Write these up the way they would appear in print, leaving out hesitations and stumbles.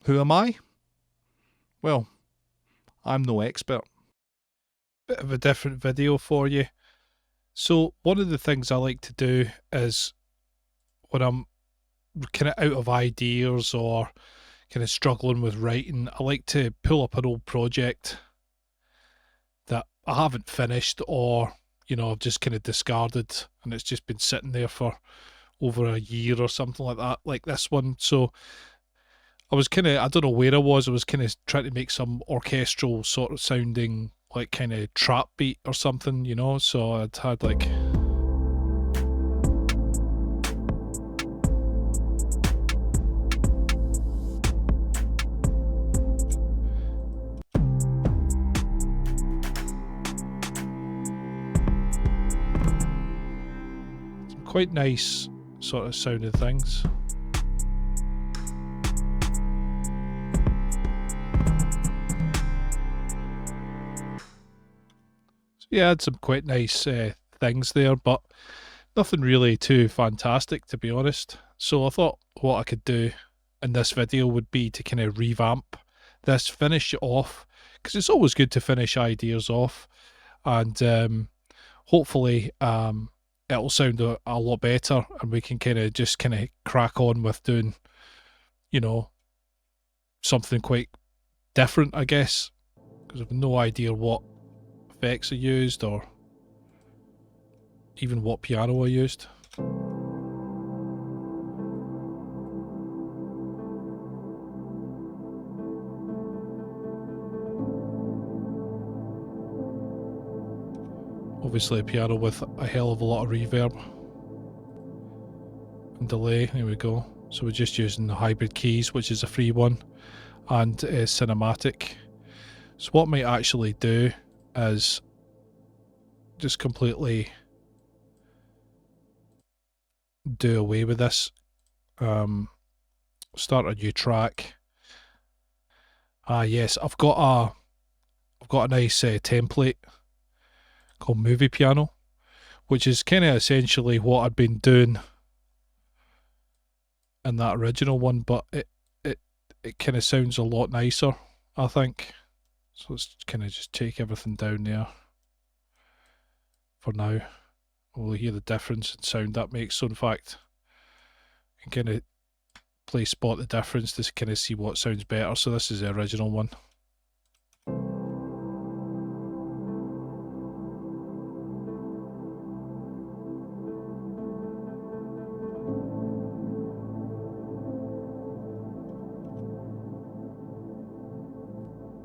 Who am I? Well, I'm no expert. Bit of a different video for you. So, one of the things I like to do is when I'm kind of out of ideas or kind of struggling with writing, I like to pull up an old project that I haven't finished or, I've just kind of discarded and it's just been sitting there for over a year or something like that, like this one. So, I was I don't know where I was kind of trying to make some orchestral sort of sounding, like kind of trap beat or something, so I'd had like. Some quite nice sort of sounding things. Yeah, I had some quite nice things there, but nothing really too fantastic, to be honest. So I thought what I could do in this video would be to kind of revamp this, finish it off, because it's always good to finish ideas off, and hopefully it'll sound a lot better, and we can kind of crack on with doing, something quite different, I guess, because I've no idea what effects I used or even what piano I used. Obviously a piano with a hell of a lot of reverb and delay. Here we go. So we're just using the hybrid keys, which is a free one, and cinematic. So what I might actually do is just completely do away with this. Start a new track. Yes, I've got a nice template called Movie Piano, which is kind of essentially what I'd been doing in that original one, but it kind of sounds a lot nicer, I think. So let's kind of just take everything down there for now. We'll hear the difference in sound that makes. So in fact, you can kind of spot the difference to kind of see what sounds better. So this is the original one.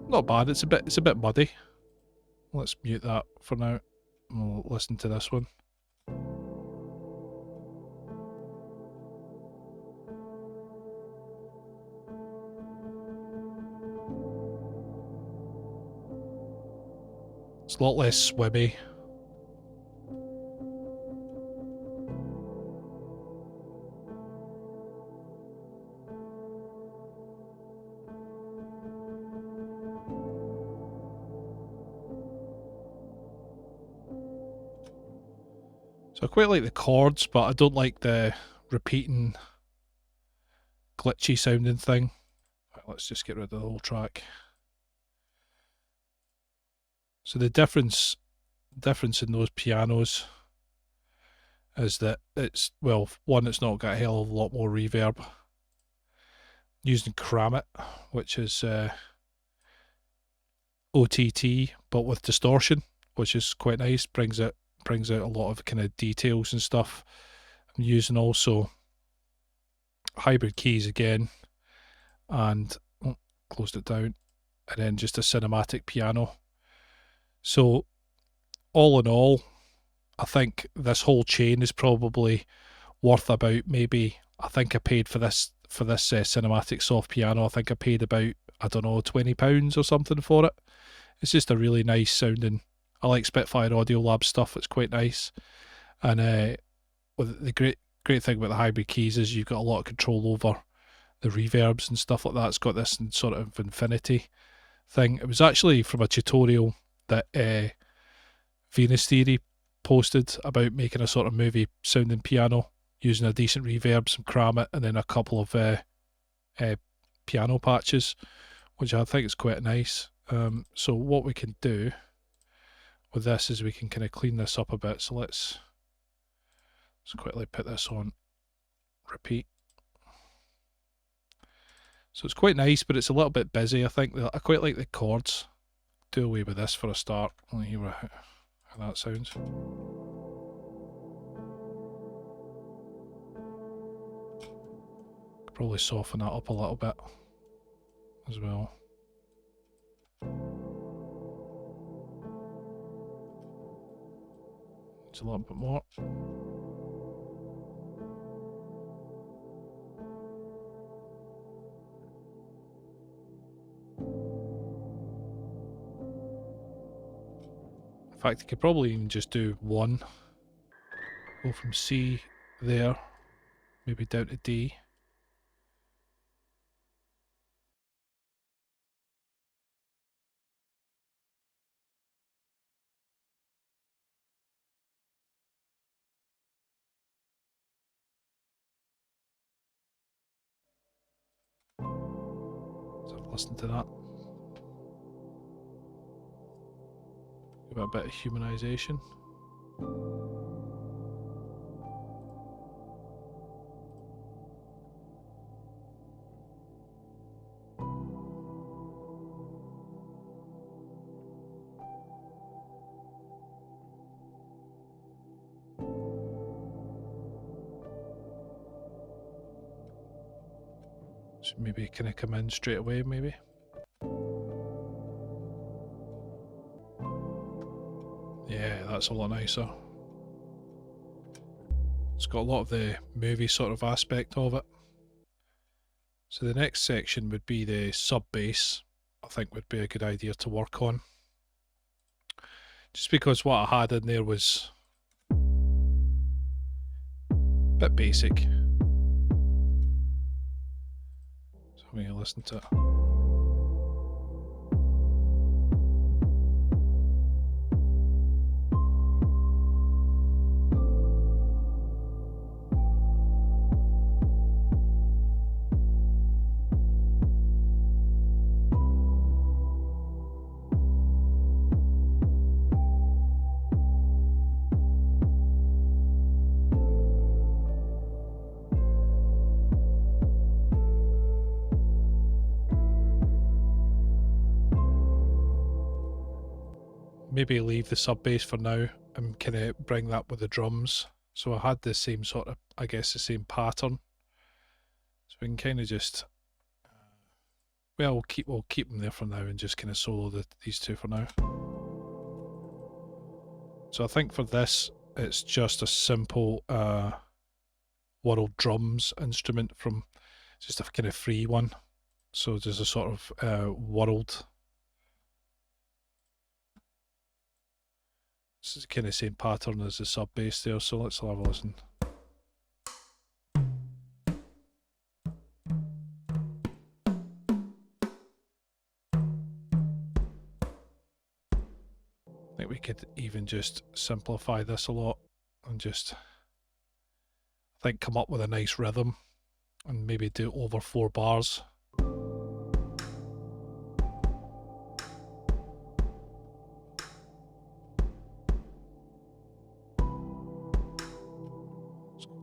Not bad. It's a bit muddy. Let's mute that for now. We'll listen to this one. It's a lot less swimmy. So I quite like the chords, but I don't like the repeating, glitchy sounding thing. Right, let's just get rid of the whole track. So the difference in those pianos is that it's, well, one, it's not got a hell of a lot more reverb. Using Cram It, which is OTT, but with distortion, which is quite nice. Brings out a lot of kind of details and stuff. I'm using also hybrid keys again, and closed it down, and then just a cinematic piano. So all in all, I think this whole chain is probably worth about, maybe, I think I paid for this cinematic soft piano, I think I paid about, I don't know, £20 or something for it. It's just a really nice sounding. I like Spitfire Audio Lab stuff. It's quite nice, and with the great thing about the hybrid keys is you've got a lot of control over the reverbs and stuff like that. It's got this sort of infinity thing. It was actually from a tutorial that Venus Theory posted about making a sort of movie sounding piano using a decent reverb, some Cram It, and then a couple of piano patches, which I think is quite nice. So what we can do with this is we can kind of clean this up a bit. So let's quickly put this on repeat. So it's quite nice, but it's a little bit busy. I think I quite like the chords. Do away with this for a start. Let me hear how that sounds. Could probably soften that up a little bit as well. It's a little bit more. In fact, you could probably even just do one. Go from C there, maybe down to D. So listen to that. Give it a bit of humanization. So maybe can I come in straight away, maybe? Yeah, that's a lot nicer. It's got a lot of the movie sort of aspect of it. So the next section would be the sub bass. I think would be a good idea to work on. Just because what I had in there was a bit basic. So I'm going to listen to it. Maybe leave the sub bass for now and kind of bring that with the drums. So I had the same sort of, I guess, the same pattern. So we can kind of just, well, we'll keep them there for now and just kind of solo these two for now. So I think for this, it's just a simple world drums instrument from just a kind of free one. So there's a sort of world. This is the kind of same pattern as the sub bass there, so let's have a listen. I think we could even just simplify this a lot and just, I think, come up with a nice rhythm and maybe do over 4 bars.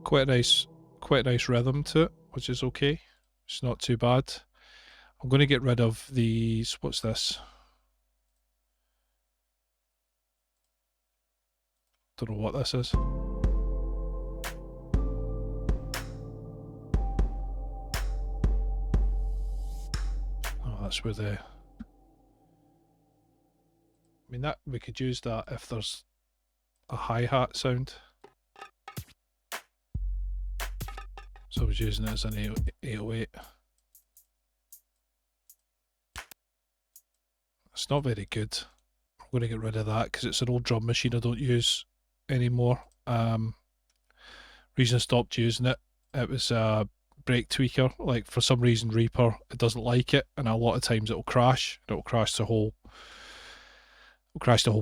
Quite a nice rhythm to it, which is okay. It's not too bad. I'm going to get rid of these. What's this? Don't know what this is. Oh, that's where the... I mean, that we could use that if there's a hi-hat sound. So I was using it as an 808. It's not very good. I'm going to get rid of that because it's an old drum machine I don't use anymore. Reason I stopped using it, it was a brake tweaker. Like, for some reason Reaper, it doesn't like it, and a lot of times it'll crash. It'll crash the whole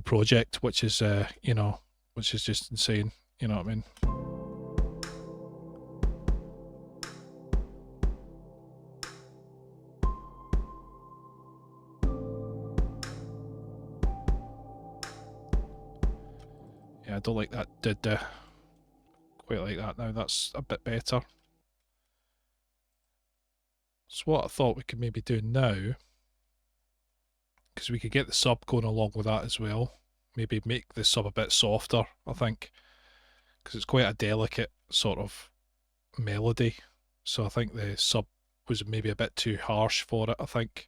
project, which is you know, which is just insane. You know what I mean? Yeah, I don't like that quite like that now. That's a bit better. So what I thought we could maybe do now, because we could get the sub going along with that as well, maybe make the sub a bit softer, I think, because it's quite a delicate sort of melody. So I think the sub was maybe a bit too harsh for it, I think.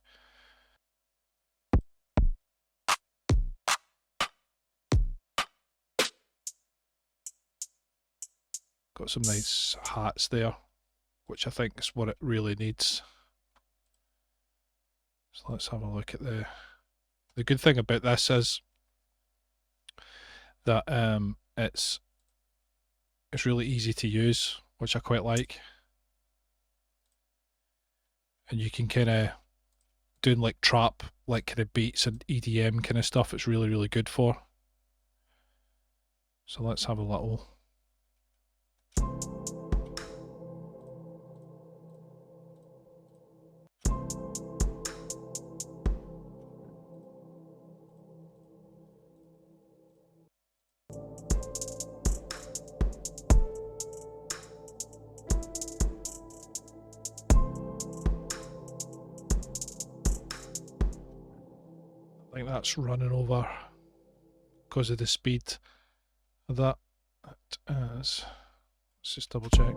Got some nice hats there, which I think is what it really needs. So let's have a look at the good thing about this is that it's really easy to use, which I quite like. And you can kind of doing like trap, like kind of beats and EDM kind of stuff. It's really, really good for. So let's have a little. I think that's running over because of the speed of that. It is. Let's just double check.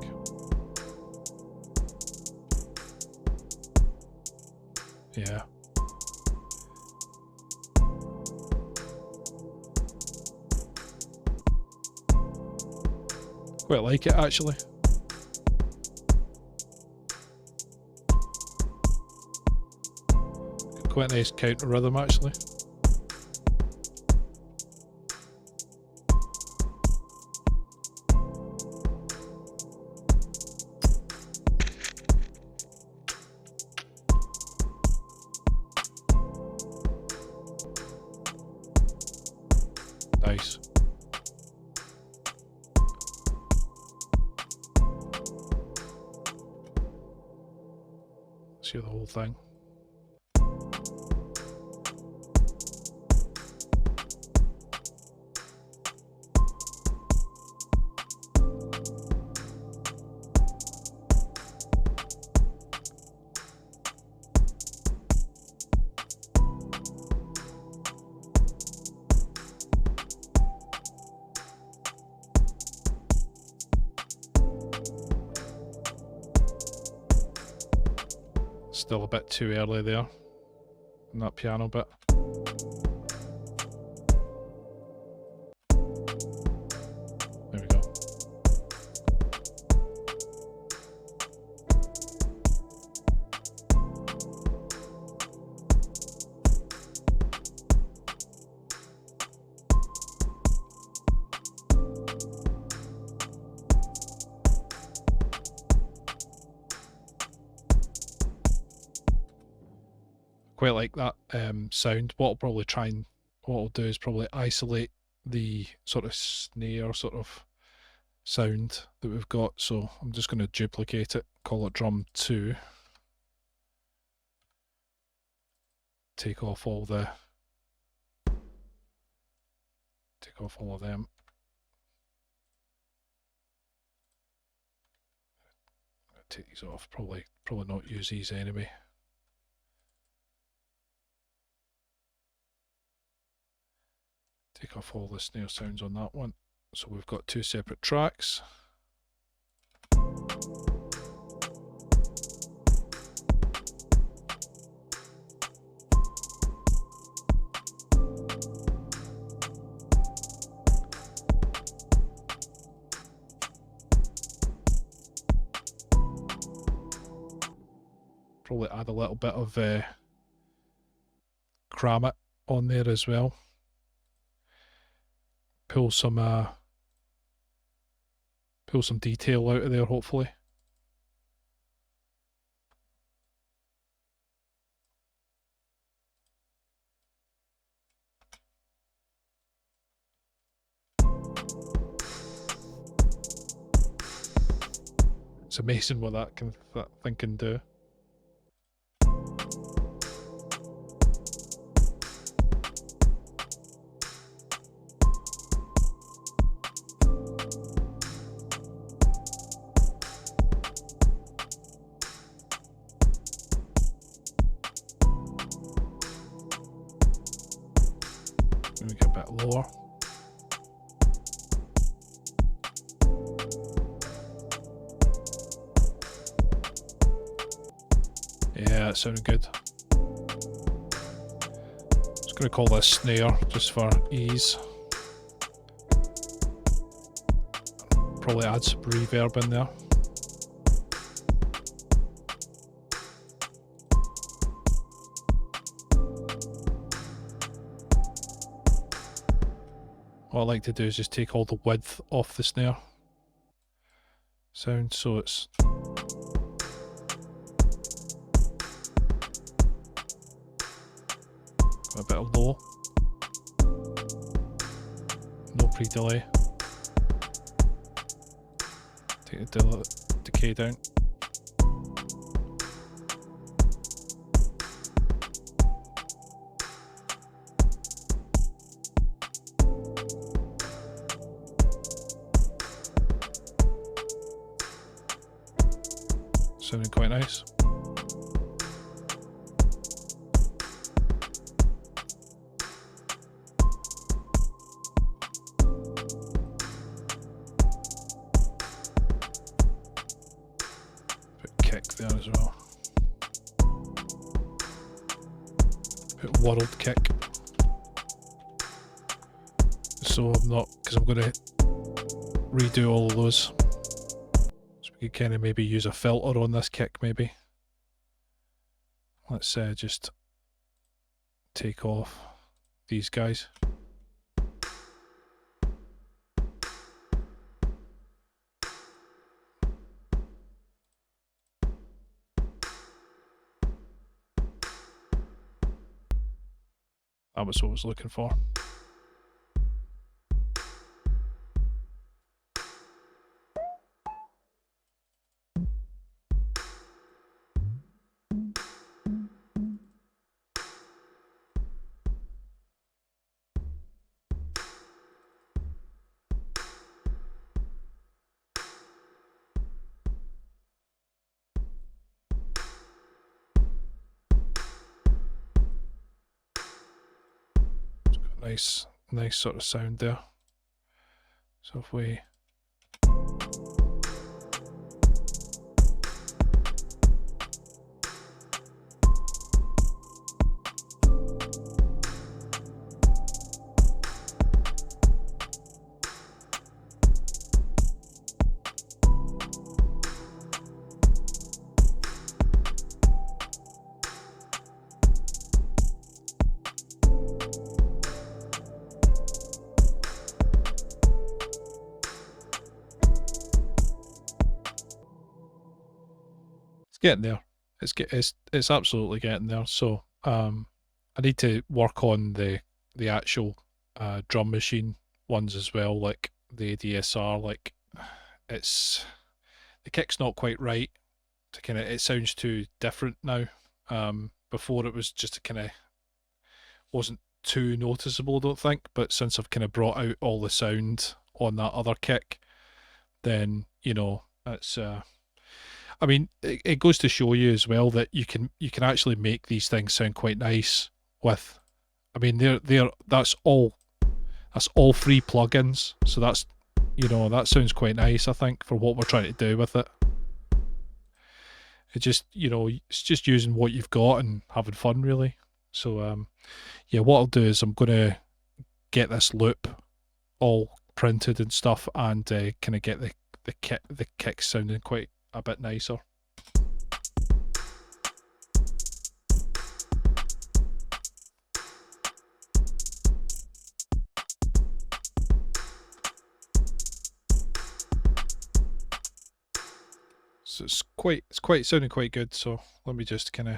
Yeah. Quite like it actually. Quite a nice counter rhythm actually. Nice. Let's hear the whole thing. Still a bit too early there in that piano bit. There we go. Quite like that sound. What I'll do is probably isolate the sort of snare sort of sound that we've got. So I'm just going to duplicate it, call it drum 2. Take off all of them. Take these off. Probably not use these anyway. Take off all the snare sounds on that one. So we've got 2 separate tracks. Probably add a little bit of cram it on there as well. Pull some detail out of there, hopefully. It's amazing what that thing can do. Maybe get a bit lower. Yeah, that sounded good. Just going to call this snare just for ease. Probably add some reverb in there. What I like to do is just take all the width off the snare sound, so it's got a bit of low, no pre-delay. Take the decay down. Sounding quite nice. Put kick there as well. Put world kick. So I'm not, because I'm going to redo all of those. We could kind of maybe use a filter on this kick maybe. Let's just take off these guys. That was what I was looking for. Nice sort of sound there. So if we getting there. It's absolutely getting there. So I need to work on the actual drum machine ones as well, like the ADSR. Like the kick's not quite right. To kind of, it sounds too different now. Before it was just kind of wasn't too noticeable, I don't think. But since I've kind of brought out all the sound on that other kick, then you know it's. I mean, it goes to show you as well that you can actually make these things sound quite nice with. I mean, that's all free plugins, so that's, you know, that sounds quite nice, I think, for what we're trying to do with it. It just, you know, it's just using what you've got and having fun, really. So yeah, what I'll do is I'm gonna get this loop all printed and stuff, and kind of get the kick sounding quite a bit nicer. So it's quite sounding quite good. So let me just kind of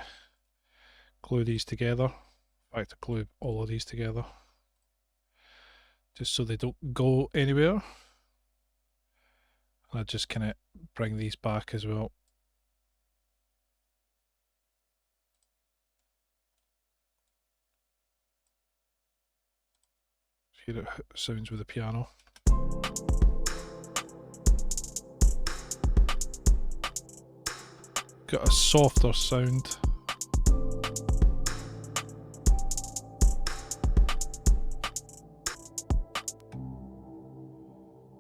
glue these together. In fact, I glue all of these together just so they don't go anywhere. And I just kind of bring these back as well. Hear it sounds with the piano. Got a softer sound.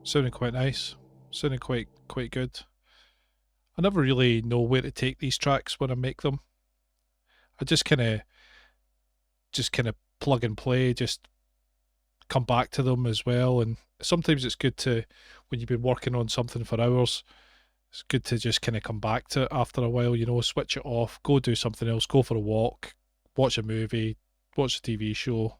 Sounding quite nice. Sounding quite good. I never really know where to take these tracks when I make them. I just kind of plug and play, just come back to them as well. And sometimes it's good to, when you've been working on something for hours, it's good to just kind of come back to it after a while, you know, switch it off, go do something else, go for a walk, watch a movie, watch a TV show,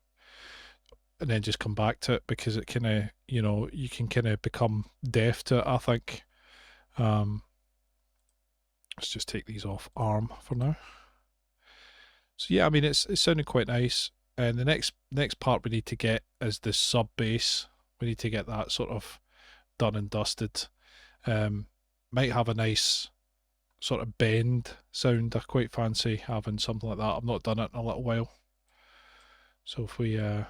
and then just come back to it, because it kind of, you know, you can kind of become deaf to it, I think. Let's just take these off arm for now. So yeah, I mean, it's sounding quite nice. And the next part we need to get is the sub bass. We need to get that sort of done and dusted. Might have a nice sort of bend sound. I quite fancy having something like that. I've not done it in a little while. So if we have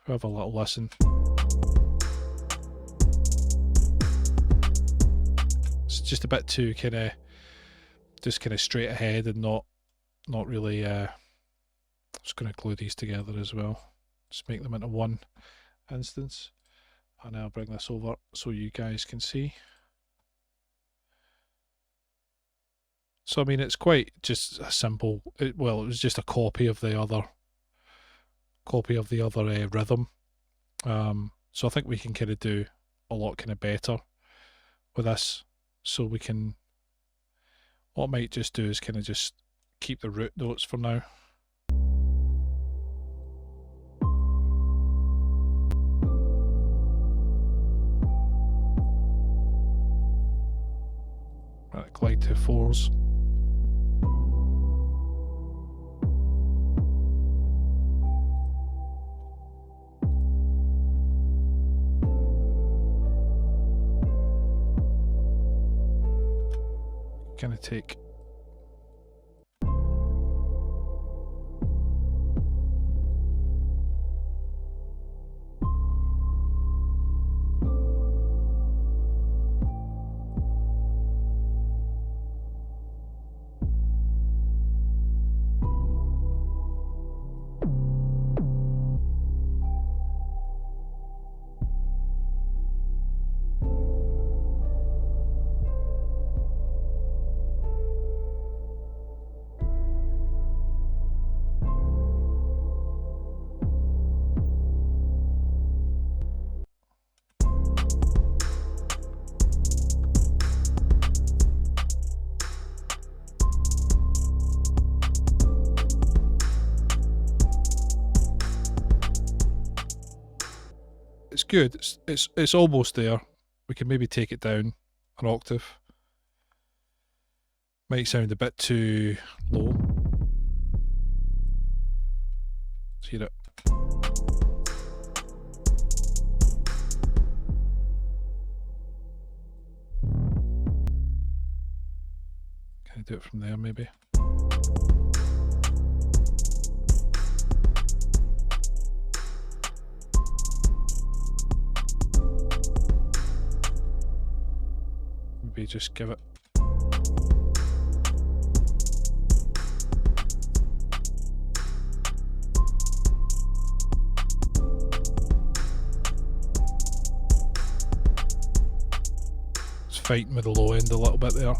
a little listen. It's just a bit too kind of straight ahead and not really. Just going to glue these together as well. Just make them into one instance, and I'll bring this over so you guys can see. So I mean, it's quite just a simple. Well, it was just a copy of the other rhythm. So I think we can kind of do a lot kind of better with this. So we can. What I might just do is kind of just keep the root notes for now. Right, glide to fours. Kind of take it's good. It's almost there. We can maybe take it down an octave. Might sound a bit too low. Let's hear it. Can I do it from there maybe? Maybe just give it. It's fighting with the low end a little bit there.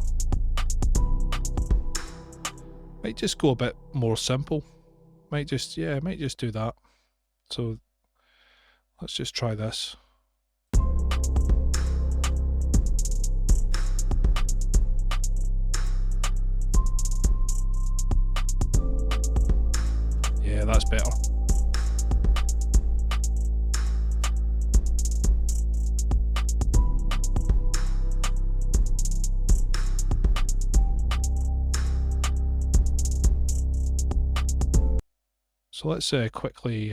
Might just go a bit more simple. Might just do that. So let's just try this. Yeah, that's better. So let's quickly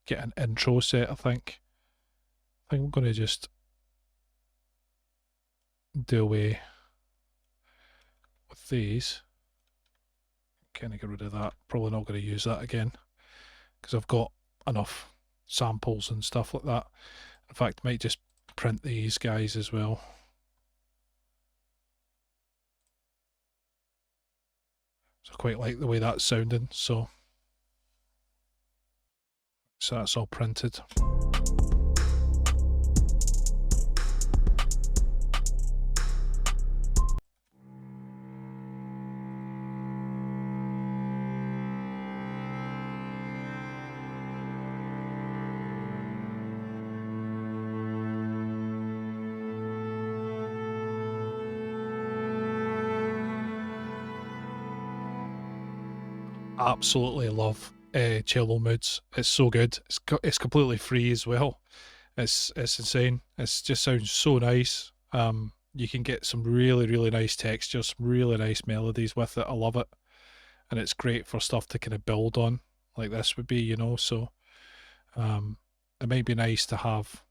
get an intro set, I think. I think I'm going to just do away with these. Kind of get rid of that. Probably not going to use that again because I've got enough samples and stuff like that. In fact, I might just print these guys as well. So I quite like the way that's sounding. So that's all printed. absolutely love cello moods. It's so good. It's completely free as well. It's insane. It just sounds so nice. You can get some really nice textures, some really nice melodies with it. I love it, and it's great for stuff to kind of build on, like this would be, you know. So it might be nice to have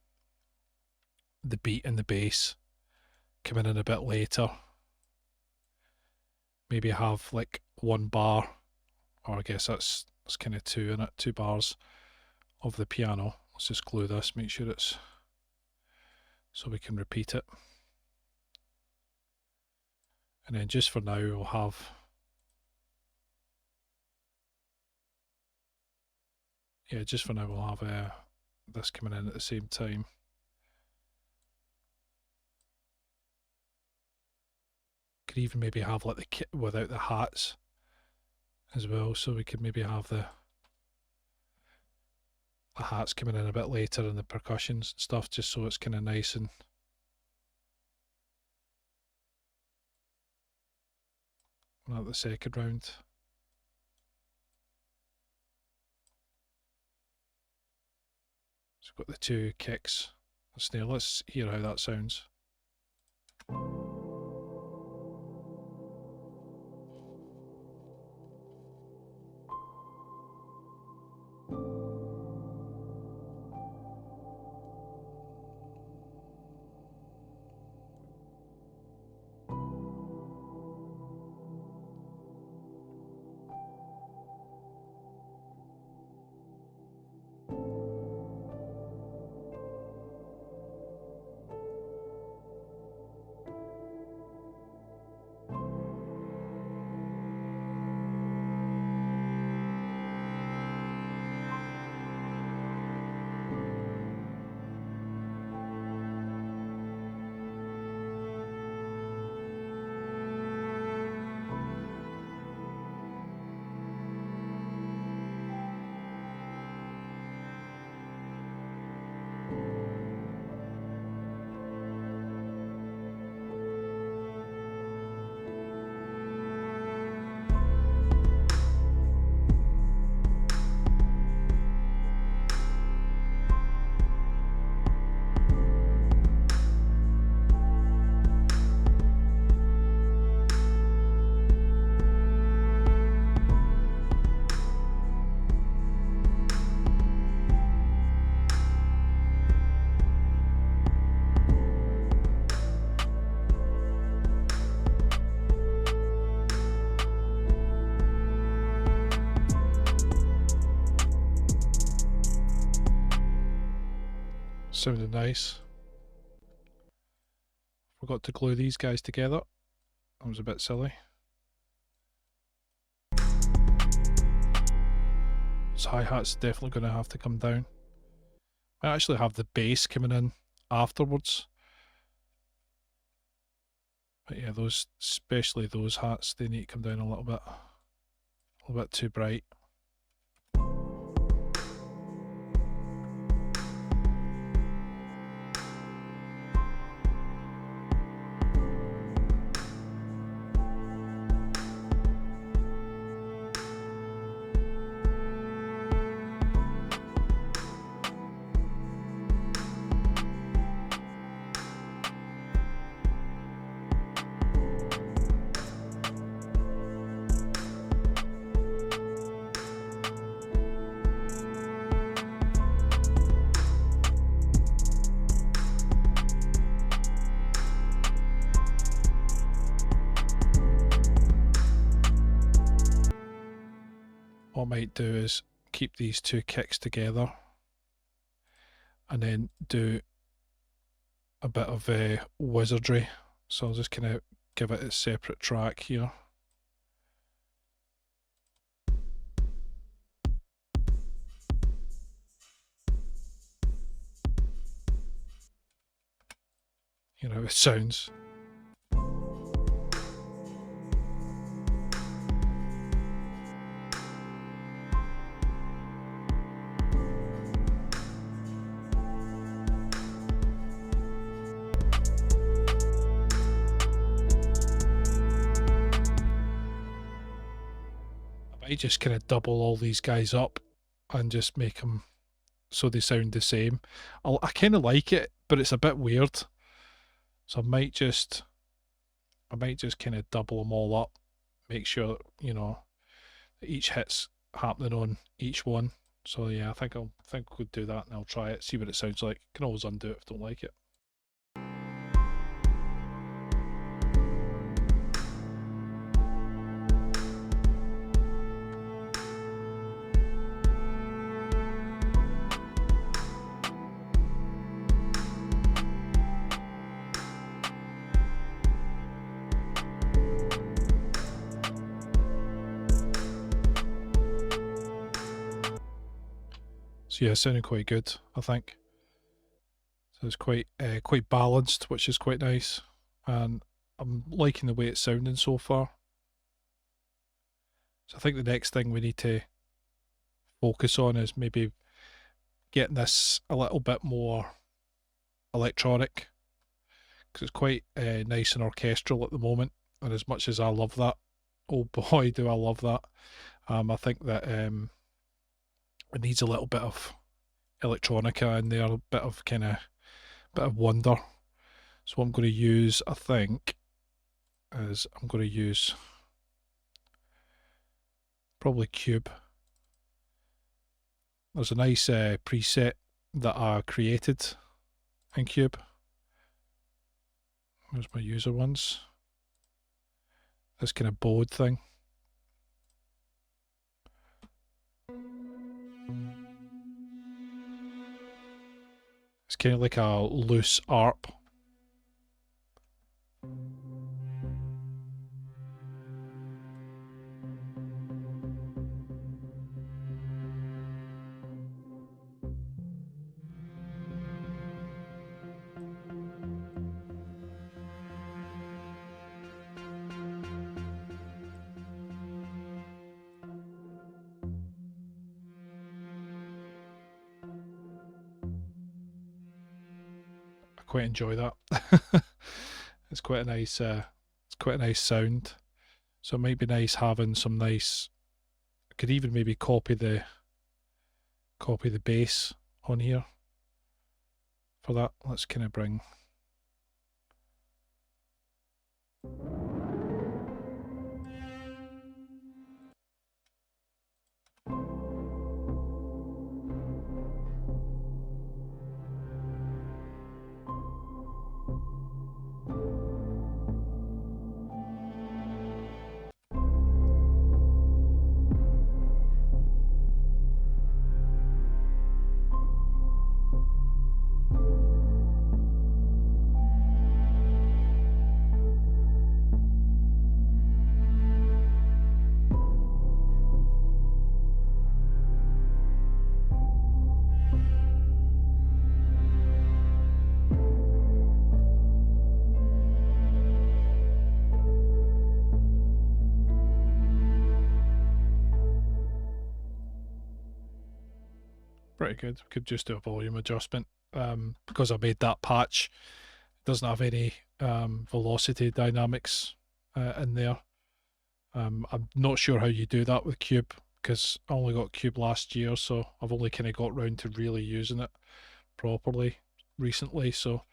the beat and the bass coming in a bit later. Maybe have like one bar, or I guess that's kind of two in it, 2 bars of the piano. Let's just glue this, make sure it's so we can repeat it. And then just for now we'll have just for now we'll have this coming in at the same time. Could even maybe have like the kit without the hats as well, so we could maybe have the hats coming in a bit later and the percussions and stuff, just so it's kind of nice and at the second round. So we've got the 2 kicks, the snare. Let's hear how that sounds. Sounded nice. Forgot to glue these guys together. That was a bit silly. So hi-hat's definitely going to have to come down. I actually have the bass coming in afterwards. But yeah, those, especially those hats, they need to come down a little bit too bright. What I might do is keep these 2 kicks together and then do a bit of wizardry. So I'll just kind of give it a separate track here. You know, it sounds. might just kind of double all these guys up and just make them so they sound the same. I kind of like it, but it's a bit weird. So I might just kind of double them all up, make sure that each hit's happening on each one. So yeah, I think we'll do that and I'll try it, see what it sounds like. Can always undo it if I don't like it. So yeah, sounding quite good, I think. So it's quite balanced, which is quite nice, and I'm liking the way it's sounding so far. So I think the next thing we need to focus on is maybe getting this a little bit more electronic, because it's quite nice and orchestral at the moment. And as much as I love that, oh boy, do I love that! I think that it needs a little bit of electronica in there, a bit of wonder. So what I'm going to use, I think, is I'm going to use probably Cube. There's a nice preset that I created in Cube. Where's my user ones? This kind of bowed thing. It's kind of like a loose ARP. I quite enjoy that. It's quite a nice sound. So it might be nice having some nice. I could even maybe copy the bass on here for that. Let's kind of bring. Pretty good. We could just do a volume adjustment because I made that patch. It doesn't have any velocity dynamics in there. I'm not sure how you do that with Cube because I only got Cube last year, so I've only kind of got round to really using it properly recently. So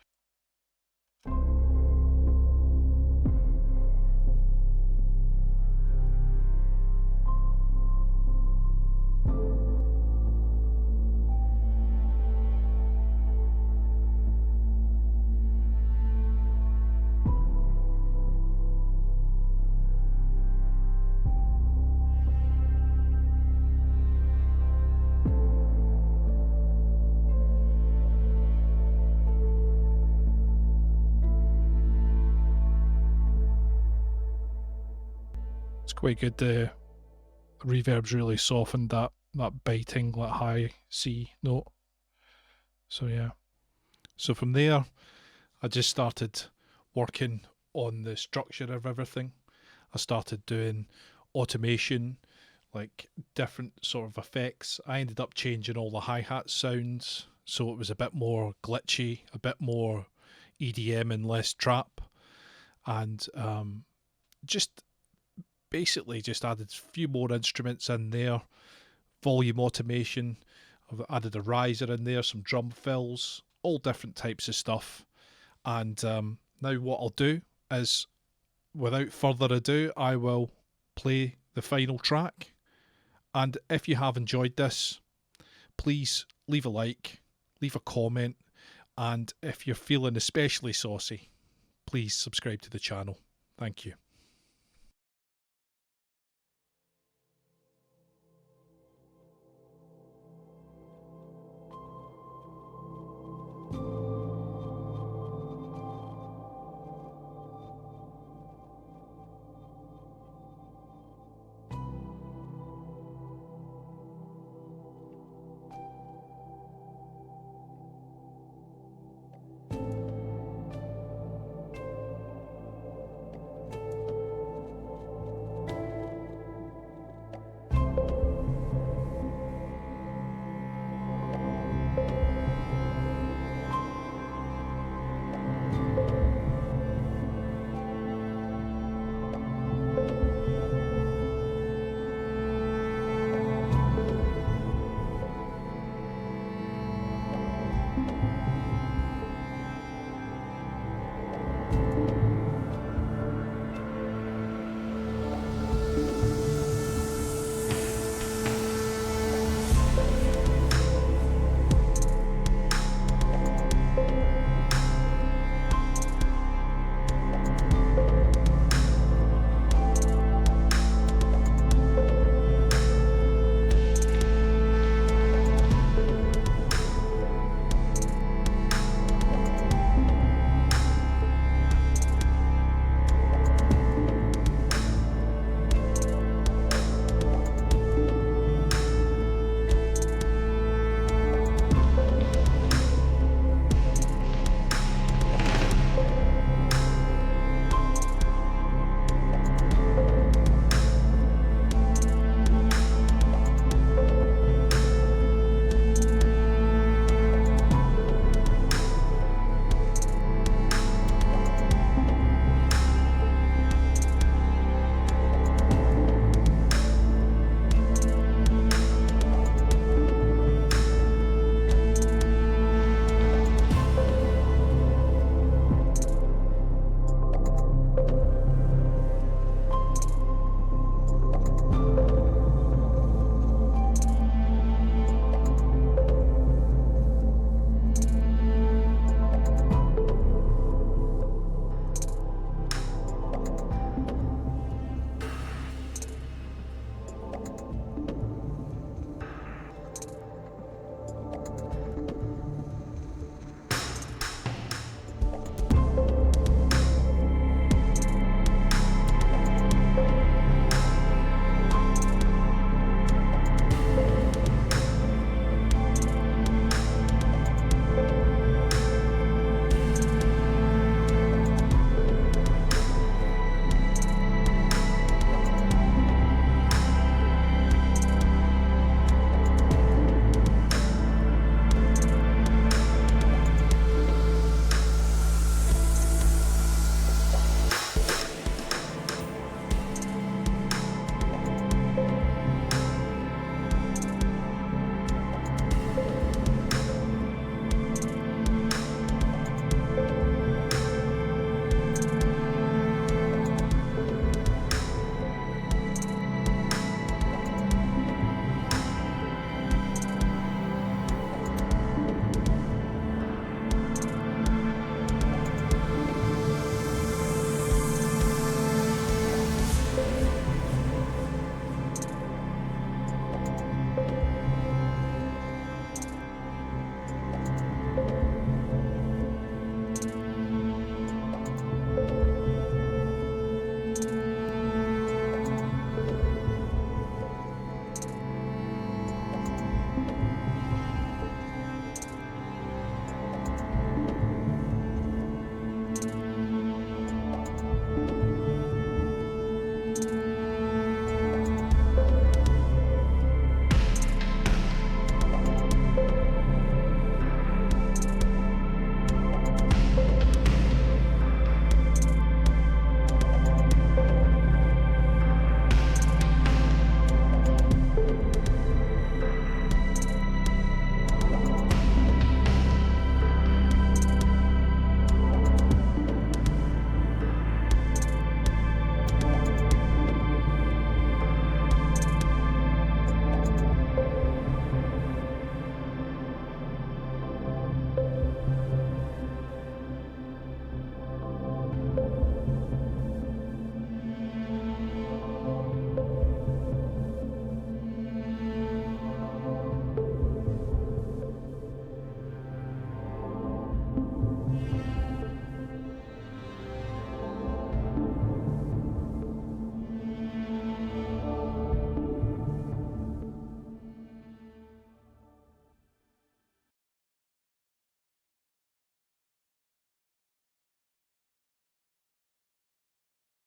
it's quite good. The reverb's really softened that biting, like high C note. So yeah. So from there, I just started working on the structure of everything. I started doing automation, like different sort of effects. I ended up changing all the hi-hat sounds so it was a bit more glitchy, a bit more EDM and less trap, and just basically just added a few more instruments in there, volume automation. I've added a riser in there, some drum fills, all different types of stuff. And now what I'll do is, without further ado, I will play the final track. And if you have enjoyed this, please leave a like, leave a comment, and if you're feeling especially saucy, please subscribe to the channel. Thank you.